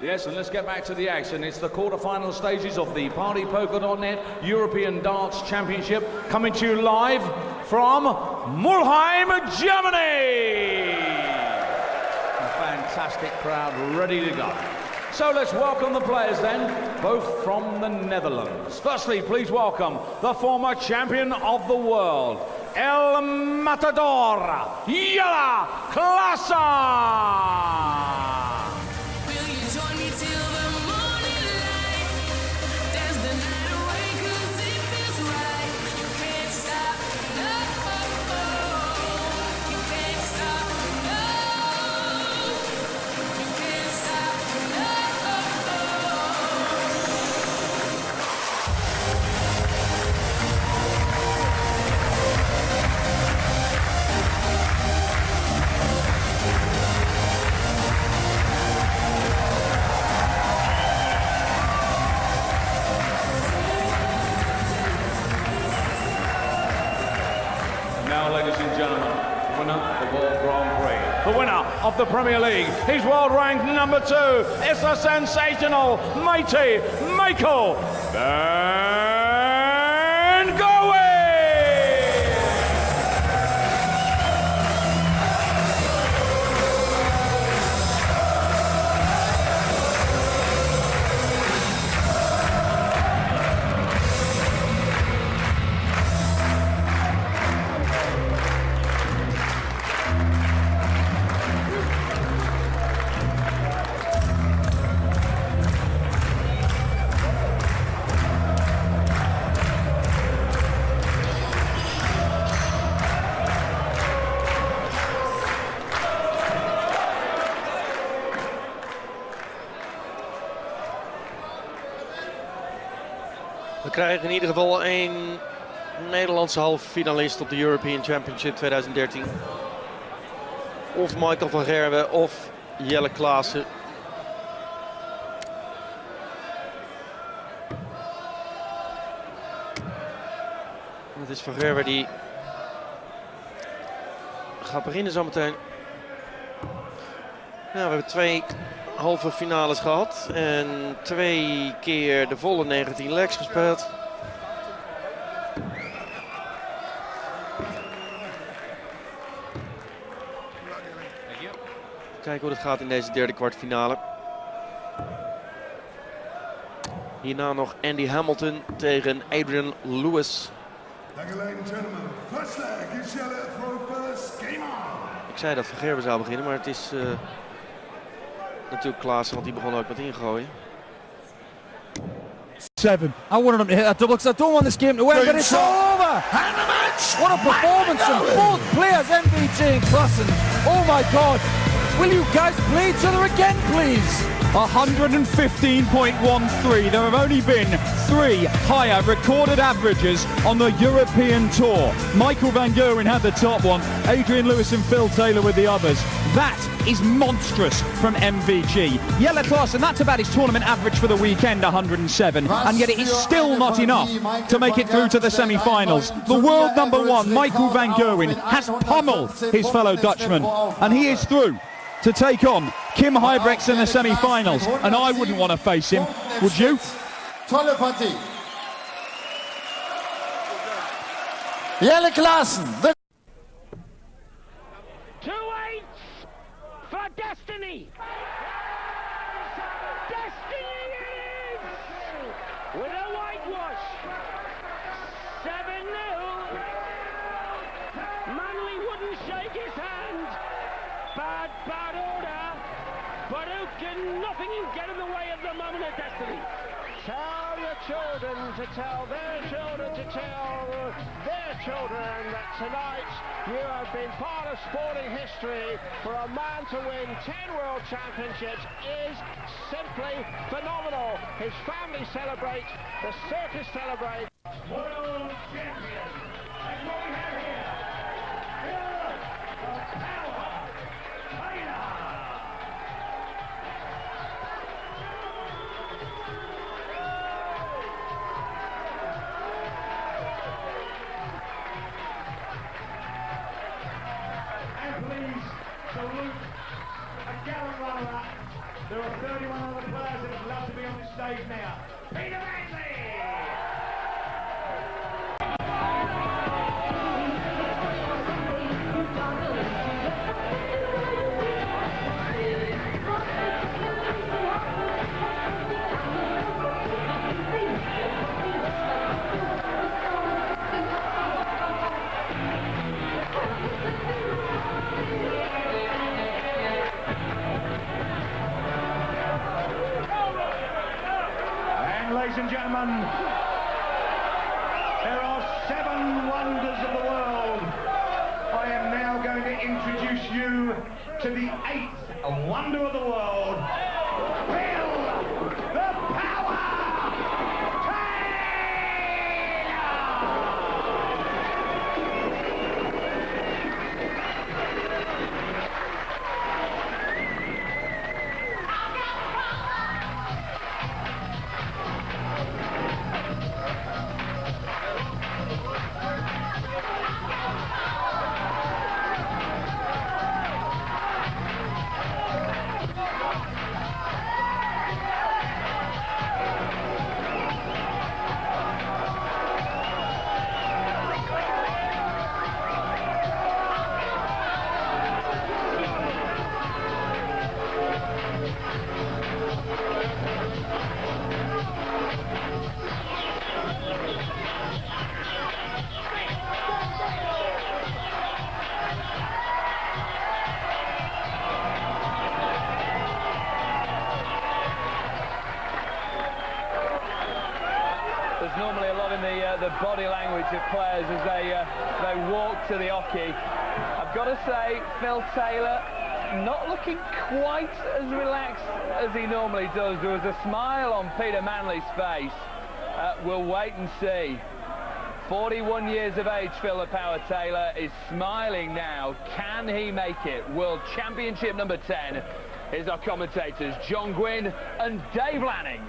Yes, and let's get back to the action. It's the quarter-final stages of the PartyPoker.net European Darts Championship, coming to you live from Mulheim, Germany. A fantastic crowd ready to go. So let's welcome the players then, both from the Netherlands. Firstly, please welcome the former champion of the world, El Matador, Jelle Klaasen. Now, ladies and gentlemen, the winner of the World Grand Prix, the winner of the Premier League, he's world ranked number 2, it's the sensational Matey Michael Van Gerwen! We krijgen in ieder geval een Nederlandse halve finalist op de European Championship 2013. Of Michael van Gerwen of Jelle Klaasen. Het is Van Gerwen die gaat beginnen zometeen. Nou, we hebben 2 halve finales gehad en 2 keer de volle 19 legs gespeeld. Kijken hoe het gaat in deze derde kwartfinale. Hierna nog Andy Hamilton tegen Adrian Lewis. Ik zei dat Van Gerwen zou beginnen, maar het is natuurlijk Klaasen, want die begon ook met ingooien. 7. I wanted him to hit that double because I don't want this game to win, but it's over! What a performance from both players, MVG and Klaasen. Oh my God! Will you guys play each other again, please? 115.13. There have only been 3 higher recorded averages on the European Tour. Michael Van Gerwen had the top one, Adrian Lewis and Phil Taylor with the others. That is monstrous from MVG. Jelle Klaasen, that's about his tournament average for the weekend, 107, and yet it is still not enough to make it through to the semi-finals. The world number 1, Michael Van Gerwen, has pummeled his fellow Dutchman, and he is through to take on Kim Huybrechts in the semi-finals, and I wouldn't want to face him, would you? Tolle Partie. Jelle Klaasen. 2-8 for Destiny. Destiny it is with a whitewash. 7-0. Manley wouldn't shake his hand. Bad order, but who can nothing can get in the way of the moment of destiny. Tell your children to tell their children to tell their children that tonight you have been part of sporting history. For a man to win 10 World Championships is simply phenomenal. His family celebrate, the circus celebrate. World champion. That's what we have here. Salute a gallant runner. There are 31 one of the players that would love to be on this stage now. Peter Manley! Ladies and gentlemen, there are 7 wonders of the world. I am now going to introduce you to the 8th wonder of the world, Phil the Power There's normally a lot in the body language of players as they walk to the hockey. I've got to say, Phil Taylor not looking quite as relaxed as he normally does. There was a smile on Peter Manley's face. We'll wait and see. 41 years of age, Phil the Power Taylor is smiling now. Can he make it? World Championship number 10. Here's our commentators, John Gwynn and Dave Lanning.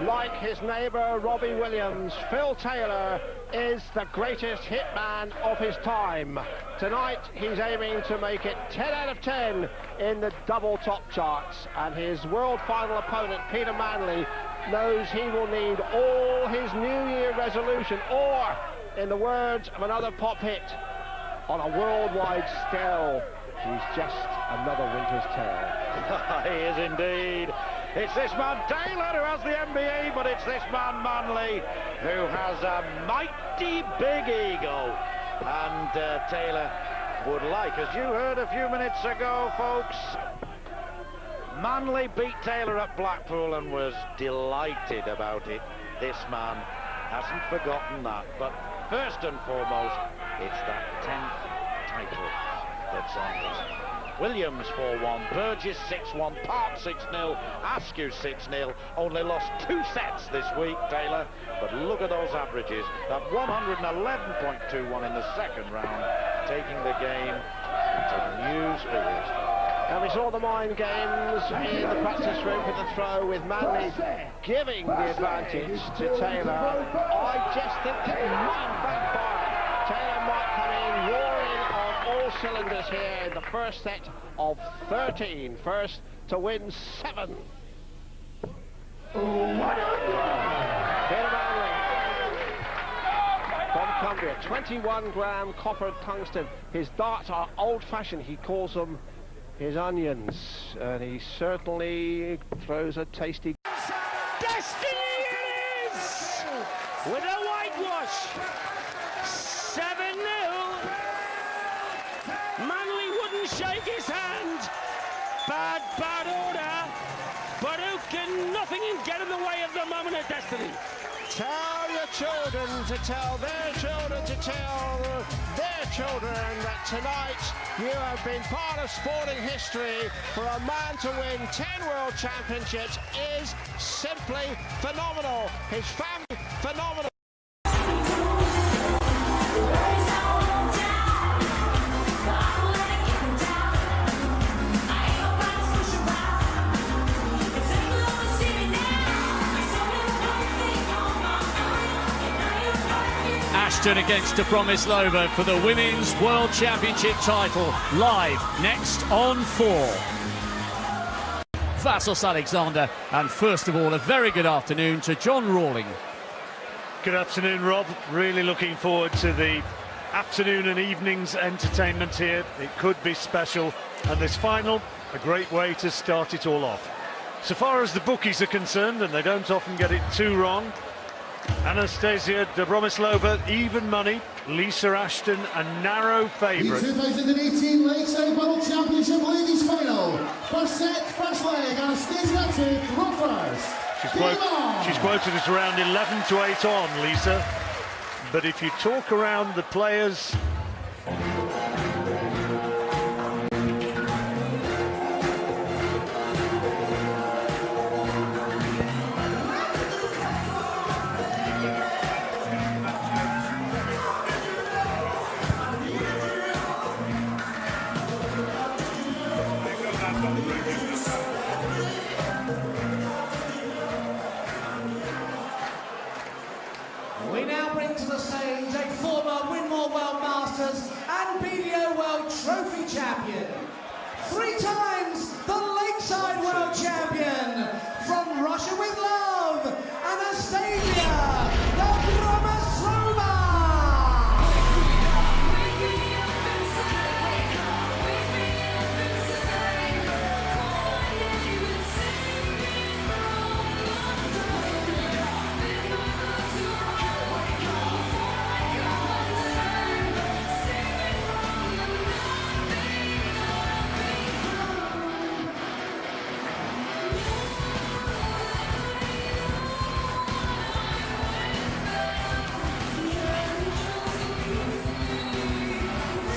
Like his neighbour Robbie Williams, Phil Taylor is the greatest hitman of his time. Tonight he's aiming to make it 10 out of 10 in the double top charts, and his world final opponent Peter Manley knows he will need all his New Year resolution, or in the words of another pop hit, on a worldwide scale, he's just another winter's tale. He is indeed. It's this man Taylor who has the MBE, but it's this man Manley who has a mighty big ego. And Taylor would like, as you heard a few minutes ago, folks, Manley beat Taylor at Blackpool and was delighted about it. This man hasn't forgotten that. But first and foremost, it's that 10th title that's on his. Williams 4-1, Burgess 6-1, Park 6-0, Askew 6-0. Only lost 2 sets this week, Taylor. But look at those averages. That 111.21 in the second round, taking the game to new figures. And we saw the mind games in the practice room for the throw, with Manley giving the advantage to Taylor. I just think that might backfire. Taylor might come in roaring on all cylinders here in the first set of 13. First to win 7. Peter Manley from Cumbria, 21-gram copper tungsten. His darts are old-fashioned. He calls them his onions, and he certainly throws a tasty. Destiny it is! With a whitewash! 7-0. Manley wouldn't shake his hand. Bad order. But who can nothing and get in the way of the moment of destiny. Tell your children to tell their children to tell their children that tonight you have been part of sporting history. For a man to win 10 world championships is simply phenomenal. His family, phenomenal. Ashton against Topromislova for the Women's World Championship title. Live next on 4. Vassos Alexander, and first of all, a very good afternoon to John Rawling. Good afternoon, Rob. Really looking forward to the afternoon and evening's entertainment here. It could be special, and this final, a great way to start it all off. So far as the bookies are concerned, and they don't often get it too wrong, Anastasia Dobromoslova, even money, Lisa Ashton, a narrow favourite. The 2018 Lakeside World Championship Ladies Final. First set, first leg, Anastasia take run first. She's quoted as around 11 to 8 on, Lisa. But if you talk around the players... We now bring to the stage a former Winmore World Masters and BDO World Trophy champion. 3 times the Lakeside World Champion, from Russia with love, Anastasia Dobromoslova.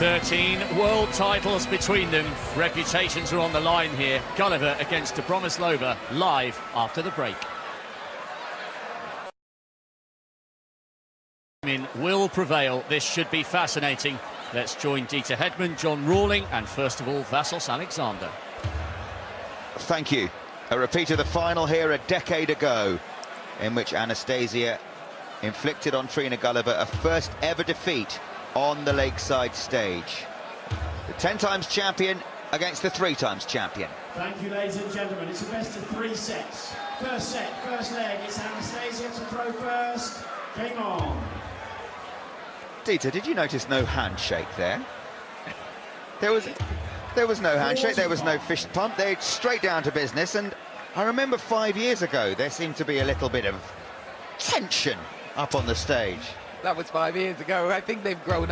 "13 world titles between them. Reputations are on the line here. Gulliver against Dobromoslova, live after the break. Will prevail. This should be fascinating. Let's join Dieter Hedman, John Rawling, and first of all, Vassos Alexander. Thank you. A repeat of the final here a decade ago, in which Anastasia inflicted on Trina Gulliver a first ever defeat on the Lakeside stage. The 10 times champion against the 3 times champion. Thank you, ladies and gentlemen. It's a best of 3 sets. First set, first leg. It's Anastasia to throw first. Game on. Dieter, did you notice no handshake there? There was no handshake, there was no fist pump. They're straight down to business, and I remember 5 years ago there seemed to be a little bit of tension up on the stage. That was 5 years ago. I think they've grown up.